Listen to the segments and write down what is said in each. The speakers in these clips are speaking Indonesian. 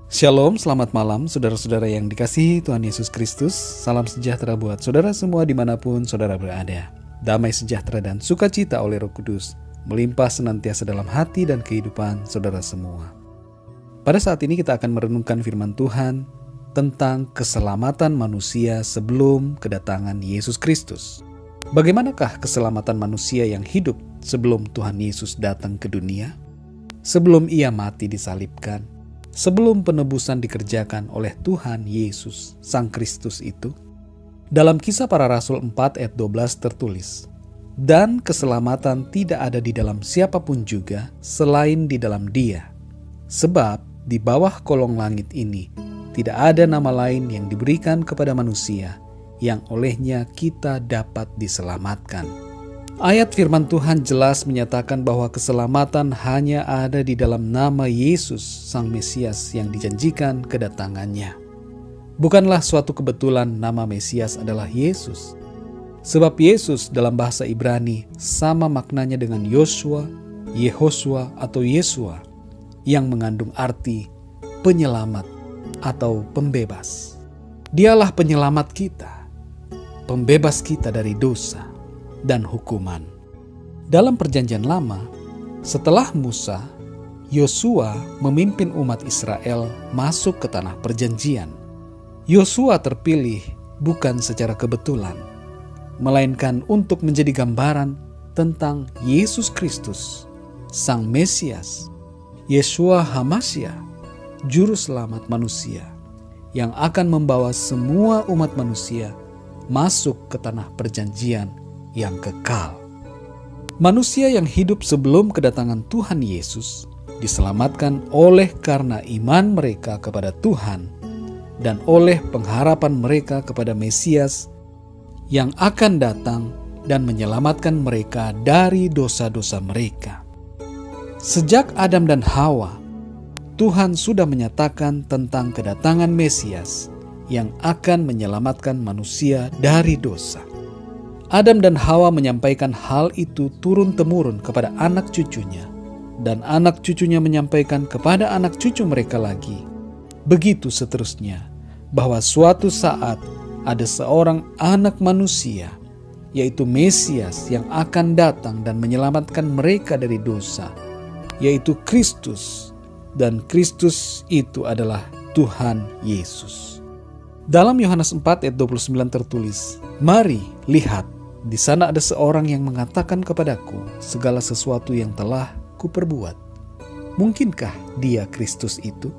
Shalom, selamat malam saudara-saudara yang dikasihi Tuhan Yesus Kristus. Salam sejahtera buat saudara semua dimanapun saudara berada. Damai sejahtera dan sukacita oleh Roh Kudus melimpah senantiasa dalam hati dan kehidupan saudara semua. Pada saat ini kita akan merenungkan firman Tuhan tentang keselamatan manusia sebelum kedatangan Yesus Kristus. Bagaimanakah keselamatan manusia yang hidup sebelum Tuhan Yesus datang ke dunia? Sebelum ia mati disalibkan, sebelum penebusan dikerjakan oleh Tuhan Yesus, Sang Kristus itu. Dalam Kisah Para Rasul 4 ayat 12 tertulis, "Dan keselamatan tidak ada di dalam siapapun juga selain di dalam Dia. Sebab di bawah kolong langit ini tidak ada nama lain yang diberikan kepada manusia yang olehnya kita dapat diselamatkan." Ayat firman Tuhan jelas menyatakan bahwa keselamatan hanya ada di dalam nama Yesus, Sang Mesias yang dijanjikan kedatangannya. Bukanlah suatu kebetulan nama Mesias adalah Yesus. Sebab Yesus dalam bahasa Ibrani sama maknanya dengan Yosua, Yehosua atau Yesua yang mengandung arti penyelamat atau pembebas. Dialah penyelamat kita, pembebas kita dari dosa dan hukuman. Dalam Perjanjian Lama, setelah Musa, Yosua memimpin umat Israel masuk ke tanah perjanjian. Yosua terpilih bukan secara kebetulan, melainkan untuk menjadi gambaran tentang Yesus Kristus, Sang Mesias, Yeshua HaMashiach, Juru Selamat manusia, yang akan membawa semua umat manusia masuk ke tanah perjanjian yang kekal. Manusia yang hidup sebelum kedatangan Tuhan Yesus diselamatkan oleh karena iman mereka kepada Tuhan dan oleh pengharapan mereka kepada Mesias yang akan datang dan menyelamatkan mereka dari dosa-dosa mereka. Sejak Adam dan Hawa, Tuhan sudah menyatakan tentang kedatangan Mesias yang akan menyelamatkan manusia dari dosa. Adam dan Hawa menyampaikan hal itu turun-temurun kepada anak cucunya, dan anak cucunya menyampaikan kepada anak cucu mereka lagi. Begitu seterusnya, bahwa suatu saat ada seorang anak manusia, yaitu Mesias yang akan datang dan menyelamatkan mereka dari dosa, yaitu Kristus, dan Kristus itu adalah Tuhan Yesus. Dalam Yohanes 4 ayat 29 tertulis, "Mari, lihat, di sana ada seorang yang mengatakan kepadaku segala sesuatu yang telah kuperbuat. Mungkinkah dia Kristus itu?"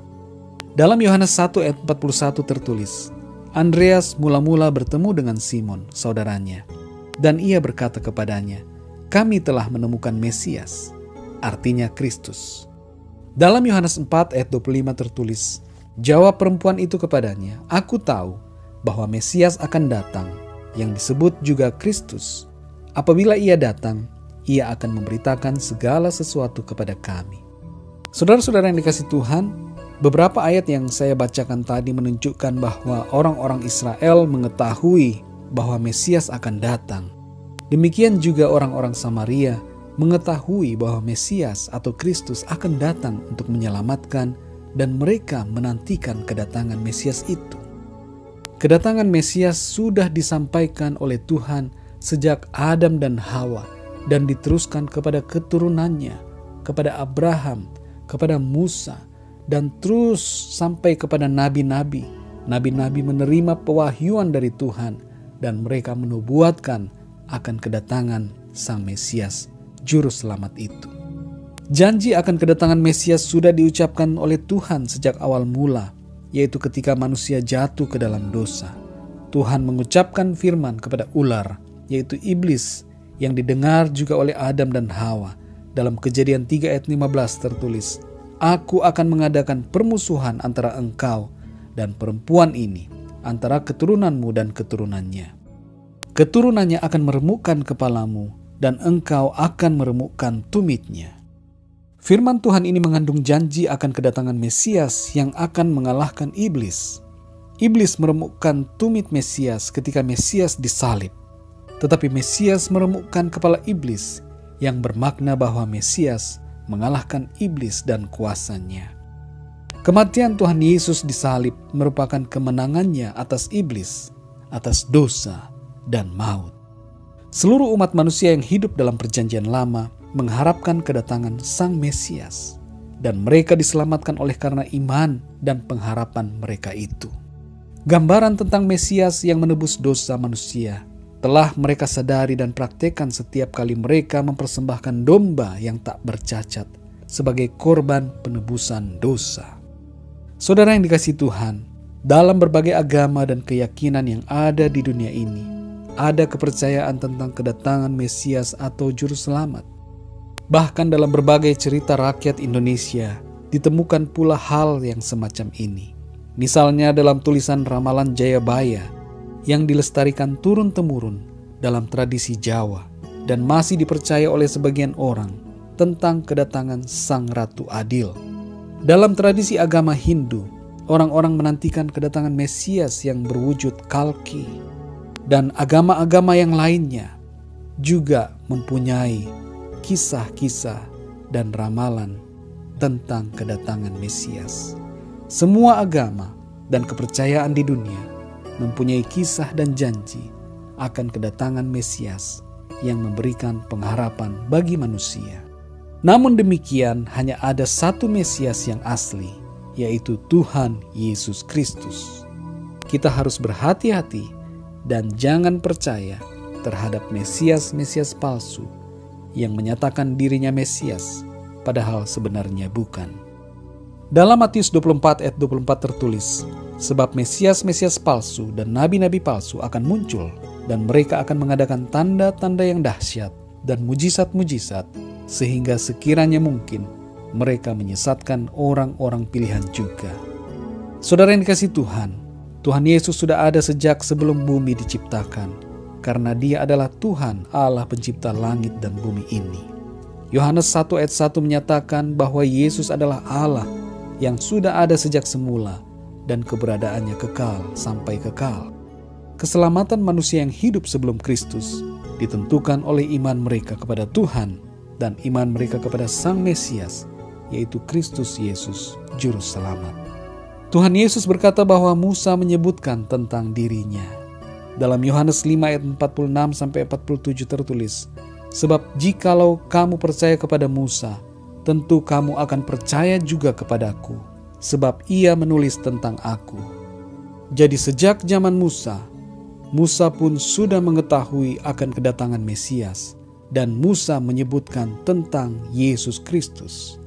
Dalam Yohanes 1 ayat 41 tertulis, "Andreas mula-mula bertemu dengan Simon, saudaranya, dan ia berkata kepadanya, 'Kami telah menemukan Mesias,' artinya Kristus." Dalam Yohanes 4 ayat 25 tertulis, "Jawab perempuan itu kepadanya, 'Aku tahu bahwa Mesias akan datang, yang disebut juga Kristus. Apabila ia datang, ia akan memberitakan segala sesuatu kepada kami.'" Saudara-saudara yang dikasihi Tuhan, beberapa ayat yang saya bacakan tadi menunjukkan bahwa orang-orang Israel mengetahui bahwa Mesias akan datang. Demikian juga orang-orang Samaria mengetahui bahwa Mesias atau Kristus akan datang untuk menyelamatkan, dan mereka menantikan kedatangan Mesias itu. Kedatangan Mesias sudah disampaikan oleh Tuhan sejak Adam dan Hawa dan diteruskan kepada keturunannya, kepada Abraham, kepada Musa, dan terus sampai kepada nabi-nabi. Nabi-nabi menerima pewahyuan dari Tuhan dan mereka menubuatkan akan kedatangan Sang Mesias, Juru Selamat itu. Janji akan kedatangan Mesias sudah diucapkan oleh Tuhan sejak awal mula, yaitu ketika manusia jatuh ke dalam dosa. Tuhan mengucapkan firman kepada ular, yaitu iblis, yang didengar juga oleh Adam dan Hawa. Dalam Kejadian 3 ayat 15 tertulis, "Aku akan mengadakan permusuhan antara engkau dan perempuan ini, antara keturunanmu dan keturunannya. Keturunannya akan meremukkan kepalamu, dan engkau akan meremukkan tumitnya." Firman Tuhan ini mengandung janji akan kedatangan Mesias yang akan mengalahkan iblis. Iblis meremukkan tumit Mesias ketika Mesias disalib. Tetapi Mesias meremukkan kepala iblis, yang bermakna bahwa Mesias mengalahkan iblis dan kuasanya. Kematian Tuhan Yesus di salib merupakan kemenangannya atas iblis, atas dosa, dan maut. Seluruh umat manusia yang hidup dalam perjanjian lama mengharapkan kedatangan Sang Mesias, dan mereka diselamatkan oleh karena iman dan pengharapan mereka itu. Gambaran tentang Mesias yang menebus dosa manusia telah mereka sadari dan praktekkan setiap kali mereka mempersembahkan domba yang tak bercacat sebagai korban penebusan dosa. Saudara yang dikasihi Tuhan, dalam berbagai agama dan keyakinan yang ada di dunia ini, ada kepercayaan tentang kedatangan Mesias atau Juru Selamat. Bahkan dalam berbagai cerita rakyat Indonesia, ditemukan pula hal yang semacam ini. Misalnya dalam tulisan Ramalan Jayabaya yang dilestarikan turun-temurun dalam tradisi Jawa dan masih dipercaya oleh sebagian orang tentang kedatangan Sang Ratu Adil. Dalam tradisi agama Hindu, orang-orang menantikan kedatangan Mesias yang berwujud kalki. Dan agama-agama yang lainnya juga mempunyai kisah-kisah dan ramalan tentang kedatangan Mesias. Semua agama dan kepercayaan di dunia mempunyai kisah dan janji akan kedatangan Mesias yang memberikan pengharapan bagi manusia. Namun demikian, hanya ada satu Mesias yang asli, yaitu Tuhan Yesus Kristus. Kita harus berhati-hati dan jangan percaya terhadap Mesias-Mesias palsu yang menyatakan dirinya Mesias, padahal sebenarnya bukan. Dalam Matius 24 ayat 24 tertulis, sebab Mesias-Mesias palsu dan nabi-nabi palsu akan muncul, dan mereka akan mengadakan tanda-tanda yang dahsyat dan mujizat-mujizat, sehingga sekiranya mungkin mereka menyesatkan orang-orang pilihan juga. Saudara yang dikasihi Tuhan, Tuhan Yesus sudah ada sejak sebelum bumi diciptakan, karena Dia adalah Tuhan Allah pencipta langit dan bumi ini. Yohanes 1 ayat 1 menyatakan bahwa Yesus adalah Allah yang sudah ada sejak semula dan keberadaannya kekal sampai kekal. Keselamatan manusia yang hidup sebelum Kristus ditentukan oleh iman mereka kepada Tuhan dan iman mereka kepada Sang Mesias, yaitu Kristus Yesus, Juru Selamat. Tuhan Yesus berkata bahwa Musa menyebutkan tentang dirinya. Dalam Yohanes 5 ayat 46-47 tertulis, sebab jikalau kamu percaya kepada Musa, tentu kamu akan percaya juga kepadaku, sebab ia menulis tentang aku. Jadi sejak zaman Musa pun sudah mengetahui akan kedatangan Mesias, dan Musa menyebutkan tentang Yesus Kristus.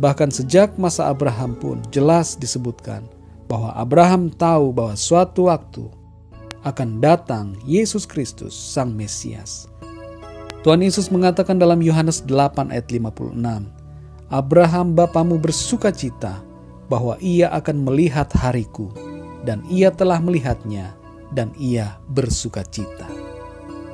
Bahkan sejak masa Abraham pun jelas disebutkan bahwa Abraham tahu bahwa suatu waktu akan datang Yesus Kristus, Sang Mesias. Tuhan Yesus mengatakan dalam Yohanes 8 ayat 56, Abraham bapamu bersukacita bahwa ia akan melihat hariku, dan ia telah melihatnya, dan ia bersukacita.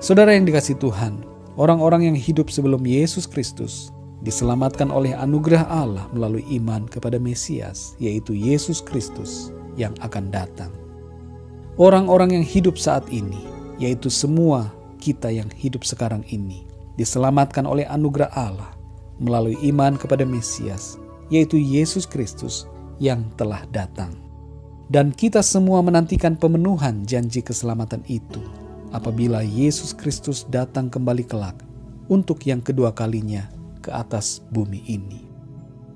Saudara yang dikasihi Tuhan, orang-orang yang hidup sebelum Yesus Kristus diselamatkan oleh anugerah Allah melalui iman kepada Mesias, yaitu Yesus Kristus yang akan datang. Orang-orang yang hidup saat ini, yaitu semua kita yang hidup sekarang ini, diselamatkan oleh anugerah Allah melalui iman kepada Mesias, yaitu Yesus Kristus yang telah datang. Dan kita semua menantikan pemenuhan janji keselamatan itu apabila Yesus Kristus datang kembali kelak untuk yang kedua kalinya ke atas bumi ini.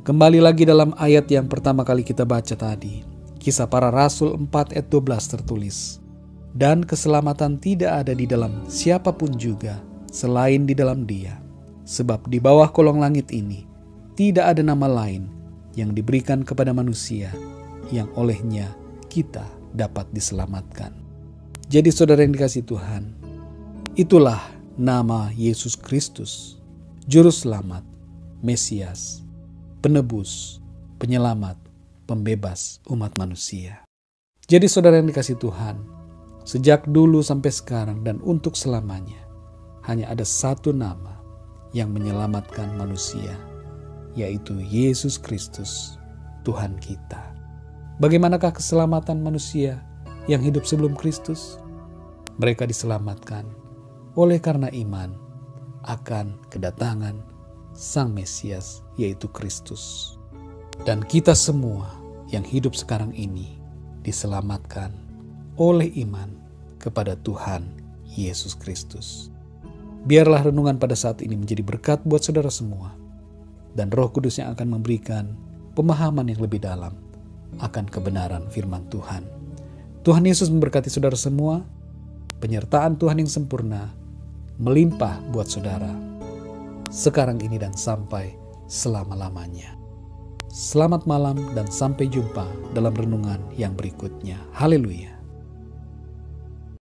Kembali lagi dalam ayat yang pertama kali kita baca tadi, Kisah Para Rasul 4 ayat 12 tertulis, dan keselamatan tidak ada di dalam siapapun juga selain di dalam Dia, sebab di bawah kolong langit ini tidak ada nama lain yang diberikan kepada manusia yang olehnya kita dapat diselamatkan. Jadi saudara yang dikasihi Tuhan, itulah nama Yesus Kristus, Juru Selamat, Mesias, Penebus, Penyelamat, Pembebas umat manusia. Jadi saudara yang dikasihi Tuhan, sejak dulu sampai sekarang dan untuk selamanya, hanya ada satu nama yang menyelamatkan manusia, yaitu Yesus Kristus, Tuhan kita. Bagaimanakah keselamatan manusia yang hidup sebelum Kristus? Mereka diselamatkan oleh karena iman akan kedatangan Sang Mesias, yaitu Kristus. Dan kita semua yang hidup sekarang ini diselamatkan oleh iman kepada Tuhan Yesus Kristus. Biarlah renungan pada saat ini menjadi berkat buat saudara semua, dan Roh Kudus yang akan memberikan pemahaman yang lebih dalam akan kebenaran firman Tuhan. Tuhan Yesus memberkati saudara semua. Penyertaan Tuhan yang sempurna melimpah buat saudara sekarang ini dan sampai selama-lamanya. Selamat malam dan sampai jumpa dalam renungan yang berikutnya. Haleluya.